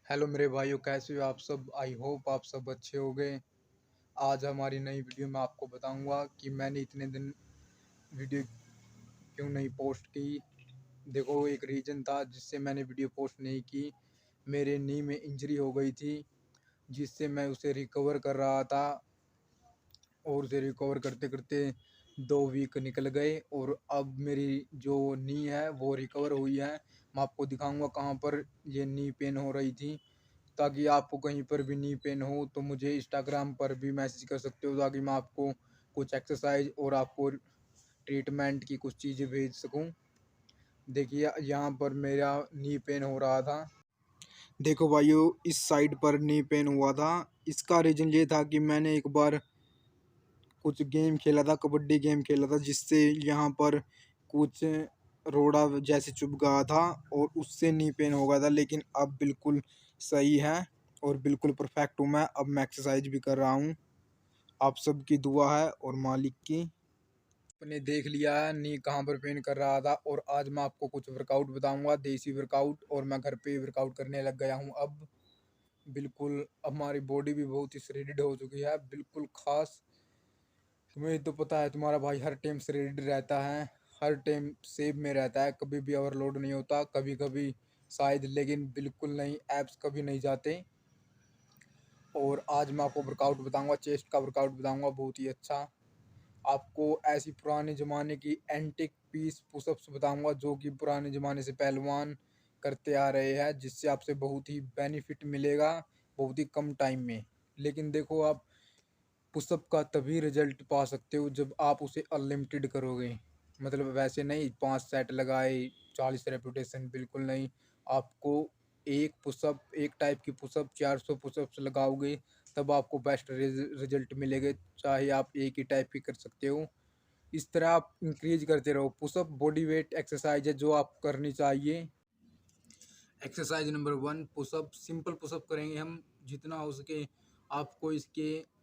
Hello मेरे भाइयों, कैसे हो आप सब। आई होप आप सब अच्छे हो गए। आज हमारी नई वीडियो में आपको बताऊंगा कि मैंने इतने दिन वीडियो क्यों नहीं पोस्ट की। देखो, एक रीज़न था जिससे मैंने वीडियो पोस्ट नहीं की। मेरे नी में इंजरी हो गई थी, जिससे मैं उसे रिकवर कर रहा था। और उसे रिकवर करते करते 2 वीक निकल गए और अब मेरी जो नी है वो रिकवर हुई है। मैं आपको दिखाऊंगा कहाँ पर ये नी पेन हो रही थी, ताकि आपको कहीं पर भी नी पेन हो तो मुझे इंस्टाग्राम पर भी मैसेज कर सकते हो, ताकि मैं आपको कुछ एक्सरसाइज और आपको ट्रीटमेंट की कुछ चीज़ें भेज सकूं। देखिए, यहाँ पर मेरा नी पेन हो रहा था। देखो भाइयों, इस साइड पर नी पेन हुआ था। इसका रीज़न ये था कि मैंने एक बार कुछ गेम खेला था, कबड्डी गेम खेला था, जिससे यहाँ पर कुछ रोड़ा जैसे चुभ गया था और उससे नी पेन हो गया था। लेकिन अब बिल्कुल सही है और बिल्कुल परफेक्ट हूँ मैं। अब मैं एक्सरसाइज भी कर रहा हूँ। आप सबकी दुआ है और मालिक की। आपने देख लिया है नी कहाँ पर पेन कर रहा था, और आज मैं आपको कुछ वर्कआउट बताऊंगा, देसी वर्कआउट। और मैं घर पे वर्कआउट करने लग गया हूँ अब। बिल्कुल अब हमारी बॉडी भी बहुत ही श्रेडिड हो चुकी है, बिल्कुल खास। तुम्हें तो पता है, तुम्हारा भाई हर टाइम श्रेडिड रहता है, हर टाइम सेव में रहता है, कभी भी ओवरलोड नहीं होता। कभी कभी शायद, लेकिन बिल्कुल नहीं, एब्स कभी नहीं जाते। और आज मैं आपको वर्कआउट बताऊंगा, चेस्ट का वर्कआउट बताऊंगा, बहुत ही अच्छा। आपको ऐसी पुराने ज़माने की एंटिक पीस पुशअप्स बताऊंगा, जो कि पुराने ज़माने से पहलवान करते आ रहे हैं, जिससे आपसे बहुत ही बेनिफिट मिलेगा बहुत ही कम टाइम में। लेकिन देखो, आप पुशअप का तभी रिजल्ट पा सकते हो जब आप उसे अनलिमिटेड करोगे। मतलब वैसे नहीं, 5 सेट लगाए 40 रेपुटेशन, बिल्कुल नहीं। आपको एक पुशअप, एक टाइप की पुशअप 400 पुशअप्स लगाओगे तब आपको बेस्ट रिजल्ट मिलेगा। चाहे आप एक ही टाइप की कर सकते हो। इस तरह आप इंक्रीज करते रहो। पुशअप बॉडी वेट एक्सरसाइज है जो आप करनी चाहिए। Exercise number 1, pushup. Simple pushup करेंगे हम जितना हो सके। आपको इसके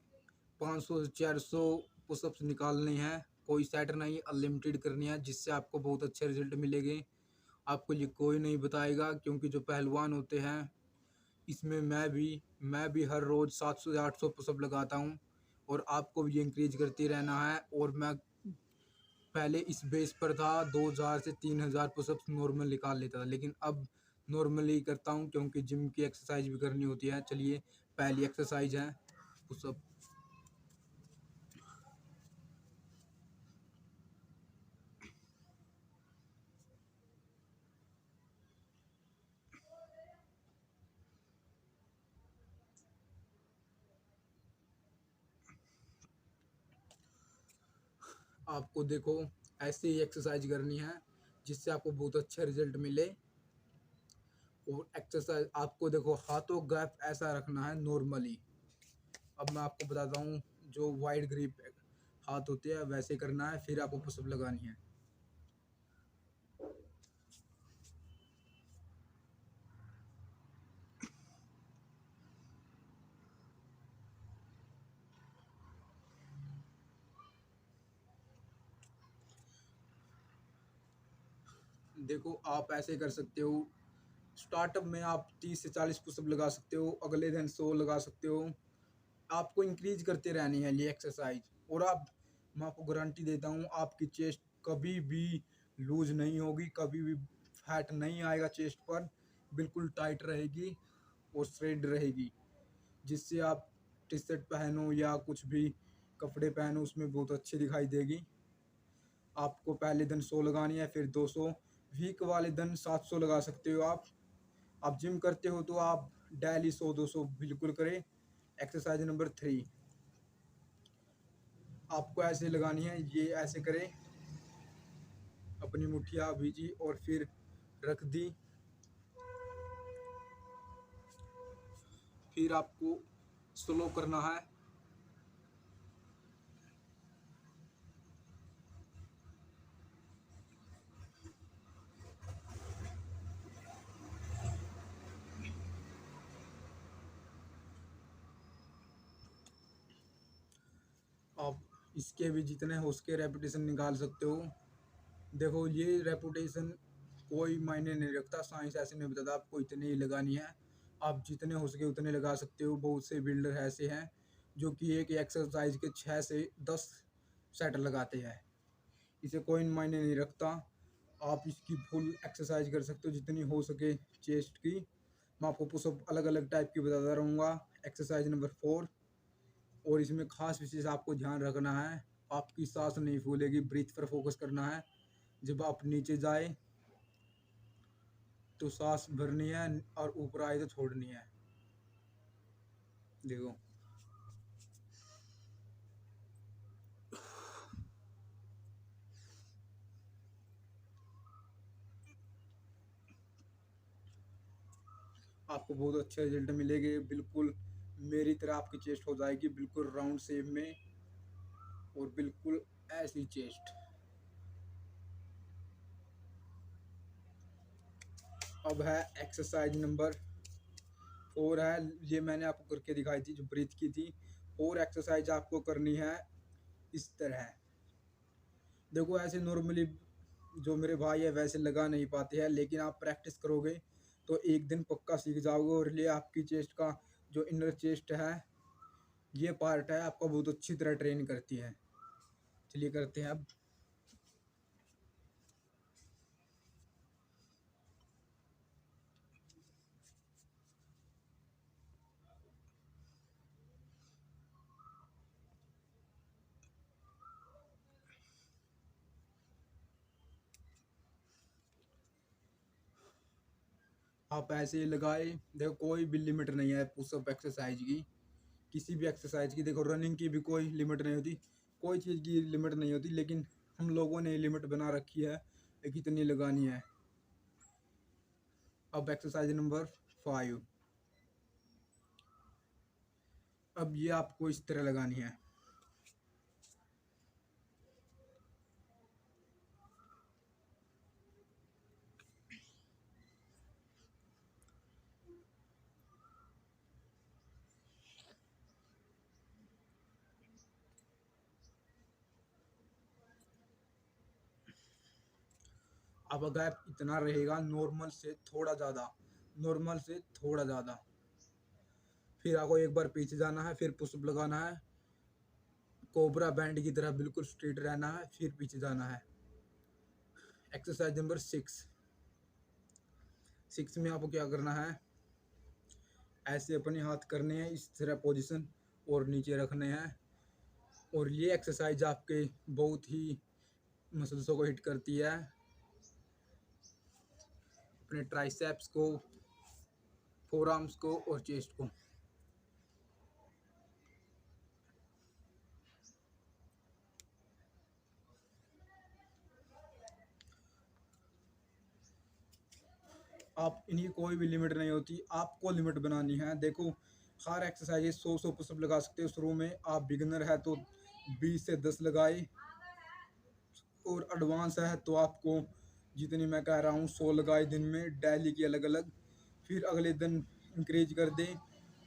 500 से 400 पुशअप्स निकालने हैं। कोई सेट नहीं, अनलिमिटेड करनी है, जिससे आपको बहुत अच्छे रिजल्ट मिलेंगे। आपको ये कोई नहीं बताएगा, क्योंकि जो पहलवान होते हैं, इसमें मैं भी हर रोज़ 700 से 800 पुशअप लगाता हूँ। और आपको भी ये इंक्रीज करते रहना है। और मैं पहले इस बेस पर था, 2000 से 3000 पुशअप्स नॉर्मल निकाल लेता था, लेकिन अब नॉर्मली करता हूँ, क्योंकि जिम की एक्सरसाइज भी करनी होती है। चलिए, पहली एक्सरसाइज है पुशअप। आपको देखो, ऐसे ही एक्सरसाइज करनी है, जिससे आपको बहुत अच्छा रिजल्ट मिले। और एक्सरसाइज आपको देखो, हाथों गैप ऐसा रखना है नॉर्मली। अब मैं आपको बताता हूँ, जो वाइड ग्रिप हाथ होते हैं वैसे करना है, फिर आपको पुशअप लगानी है। देखो, आप ऐसे कर सकते हो। स्टार्टअप में आप 30 से 40 पुशअप लगा सकते हो, अगले दिन 100 लगा सकते हो। आपको इंक्रीज करते रहनी है ये एक्सरसाइज। और मैं आपको गारंटी देता हूँ, आपकी चेस्ट कभी भी लूज नहीं होगी, कभी भी फैट नहीं आएगा चेस्ट पर। बिल्कुल टाइट रहेगी और स्ट्रेट रहेगी, जिससे आप टी शर्ट पहनो या कुछ भी कपड़े पहनो, उसमें बहुत अच्छी दिखाई देगी। आपको पहले दिन 100 लगानी है, फिर 200। वीक वाले दिन 700 लगा सकते हो आप जिम करते हो तो आप डेली 100-200 बिल्कुल करें। एक्सरसाइज नंबर 3, आपको ऐसे लगानी है, ये ऐसे करें। अपनी मुठ्ठियाँ भीजी और फिर रख दी। फिर आपको स्लो करना है। आप इसके भी जितने हो उसके रेपुटेशन निकाल सकते हो। देखो, ये रेपुटेशन कोई मायने नहीं रखता, साइंस ऐसे नहीं बताता आपको इतनी ही लगानी है। आप जितने हो सके उतने लगा सकते हो। बहुत से बिल्डर ऐसे हैं जो कि एक एक्सरसाइज के 6 से 10 सेट लगाते हैं। इसे कोई मायने नहीं रखता, आप इसकी फुल एक्सरसाइज कर सकते हो जितनी हो सके चेस्ट की। मैं आपको पुशअप अलग अलग टाइप की बताता रहूँगा। एक्सरसाइज नंबर 4, और इसमें खास विशेष आपको ध्यान रखना है, आपकी सांस नहीं फूलेगी, ब्रीथ पर फोकस करना है। जब आप नीचे जाए तो सांस भरनी है और ऊपर आए तो छोड़नी है। देखो, आपको बहुत अच्छे रिजल्ट मिलेंगे। बिल्कुल मेरी तरह आपकी चेस्ट हो जाएगी, बिल्कुल राउंड शेप में, और बिल्कुल ऐसी चेस्ट। अब है एक्सरसाइज नंबर 4 है, ये मैंने आपको करके दिखाई थी जो ब्रीथ की थी। और एक्सरसाइज आपको करनी है इस तरह। देखो ऐसे नॉर्मली जो मेरे भाई है वैसे लगा नहीं पाते हैं, लेकिन आप प्रैक्टिस करोगे तो एक दिन पक्का सीख जाओगे। और ये आपकी चेस्ट का जो इनर चेस्ट है, ये पार्ट है आपका, बहुत अच्छी तरह ट्रेन करती है। चलिए करते हैं अब। आप ऐसे ही लगाए, देखो कोई भी लिमिट नहीं है पुशअप एक्सरसाइज की, किसी भी एक्सरसाइज की। देखो रनिंग की भी कोई लिमिट नहीं होती, कोई चीज़ की लिमिट नहीं होती, लेकिन हम लोगों ने लिमिट बना रखी है कि कितनी लगानी है। अब एक्सरसाइज नंबर 5, अब ये आपको इस तरह लगानी है। अब अगर इतना रहेगा, नॉर्मल से थोड़ा ज़्यादा, नॉर्मल से थोड़ा ज़्यादा, फिर आपको एक बार पीछे जाना है, फिर पुशअप लगाना है, कोबरा बैंड की तरह बिल्कुल स्ट्रेट रहना है, फिर पीछे जाना है। एक्सरसाइज नंबर 6 में आपको क्या करना है, ऐसे अपने हाथ करने हैं इस तरह पोजीशन, और नीचे रखने हैं। और ये एक्सरसाइज आपके बहुत ही मसल्सों को हिट करती है, अपने ट्राइसेप्स को, फोर आर्म्स को और चेस्ट को। आप इन्हीं कोई भी लिमिट नहीं होती, आपको लिमिट बनानी है। देखो हर एक्सरसाइज 100 पुशअप लगा सकते हो शुरू में। आप बिगिनर है तो 20 से 10 लगाए, और एडवांस है तो आपको जितनी मैं कह रहा हूँ 100 लगाए दिन में, डेली की अलग अलग। फिर अगले दिन इंक्रीज कर दें।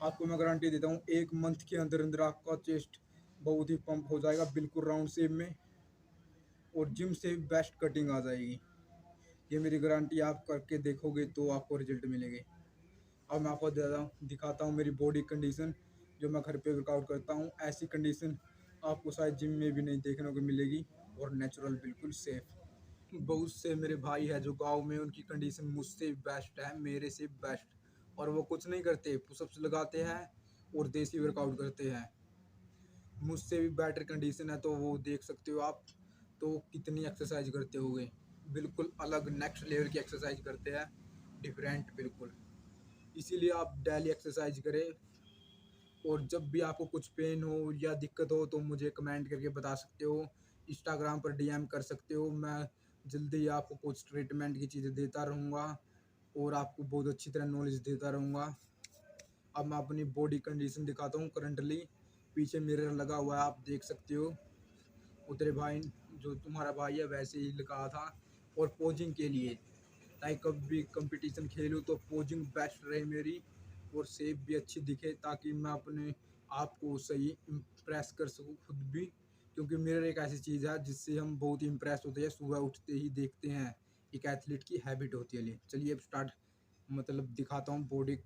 आपको मैं गारंटी देता हूँ 1 मंथ के अंदर अंदर आपका चेस्ट बहुत ही पंप हो जाएगा, बिल्कुल राउंड शेप में, और जिम से बेस्ट कटिंग आ जाएगी। ये मेरी गारंटी, आप करके देखोगे तो आपको रिजल्ट मिलेंगे। अब मैं आपको दिखाता हूँ मेरी बॉडी कंडीशन, जो मैं घर पे वर्कआउट करता हूँ। ऐसी कंडीशन आपको शायद जिम में भी नहीं देखने को मिलेगी, और नेचुरल बिल्कुल सेफ। बहुत से मेरे भाई है जो गांव में, उनकी कंडीशन मुझसे बेस्ट है, मेरे से बेस्ट। और वो कुछ नहीं करते, पुशअप्स लगाते हैं और देसी वर्कआउट करते हैं। मुझसे भी बेटर कंडीशन है, तो वो देख सकते हो आप, तो कितनी एक्सरसाइज करते होगे। बिल्कुल अलग नेक्स्ट लेवल की एक्सरसाइज करते हैं, डिफरेंट बिल्कुल। इसीलिए आप डेली एक्सरसाइज करें। और जब भी आपको कुछ पेन हो या दिक्कत हो तो मुझे कमेंट करके बता सकते हो, इंस्टाग्राम पर डीएम कर सकते हो। मैं जल्दी ही आपको कुछ ट्रीटमेंट की चीज़ें देता रहूँगा, और आपको बहुत अच्छी तरह नॉलेज देता रहूँगा। अब मैं अपनी बॉडी कंडीशन दिखाता हूँ करंटली। पीछे मिरर लगा हुआ है, आप देख सकते हो। उतरे भाई, जो तुम्हारा भाई है वैसे ही लगा था, और पोजिंग के लिए, ताकि कभी भी कंपटीशन खेलूँ तो पोजिंग बेस्ट रहे मेरी, और शेप भी अच्छी दिखे, ताकि मैं अपने आप को सही इम्प्रेस कर सकूँ खुद भी। क्योंकि मिरर एक ऐसी चीज़ है जिससे हम बहुत ही इम्प्रेस होते हैं, सुबह उठते ही देखते हैं, एक एथलीट की हैबिट होती है। चलिए अब स्टार्ट, मतलब दिखाता हूँ बॉडी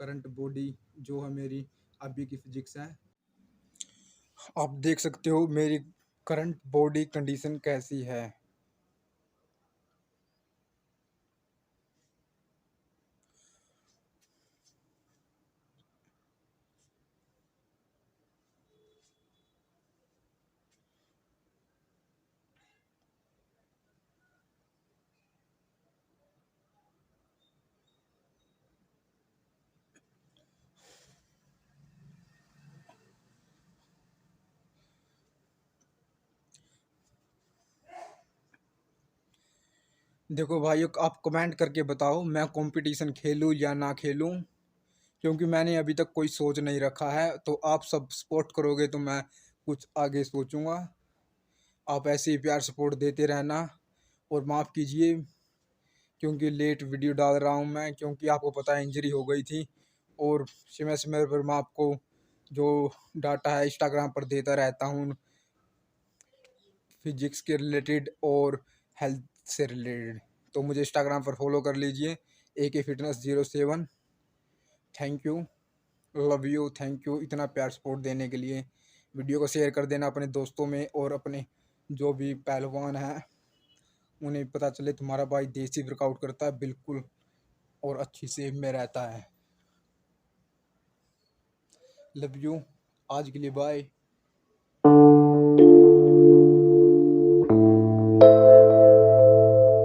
करंट बॉडी जो है मेरी अभी की फिजिक्स है। आप देख सकते हो मेरी करंट बॉडी कंडीशन कैसी है। देखो भाइयों, आप कमेंट करके बताओ मैं कंपटीशन खेलूं या ना खेलूं, क्योंकि मैंने अभी तक कोई सोच नहीं रखा है। तो आप सब सपोर्ट करोगे तो मैं कुछ आगे सोचूंगा। आप ऐसे ही प्यार सपोर्ट देते रहना। और माफ़ कीजिए क्योंकि लेट वीडियो डाल रहा हूं मैं, क्योंकि आपको पता है इंजरी हो गई थी। और समय समय पर मैं आपको जो डाटा है इंस्टाग्राम पर देता रहता हूँ, फिजिक्स के रिलेटेड और हेल्थ से रिलेटेड। तो मुझे इंस्टाग्राम पर फॉलो कर लीजिए, AK Fitness 07। Thank you, love you, thank you इतना प्यार सपोर्ट देने के लिए। वीडियो को शेयर कर देना अपने दोस्तों में, और अपने जो भी पहलवान हैं उन्हें पता चले तुम्हारा भाई देसी वर्कआउट करता है बिल्कुल, और अच्छी सेप में रहता है। लव यू, आज के लिए बाय।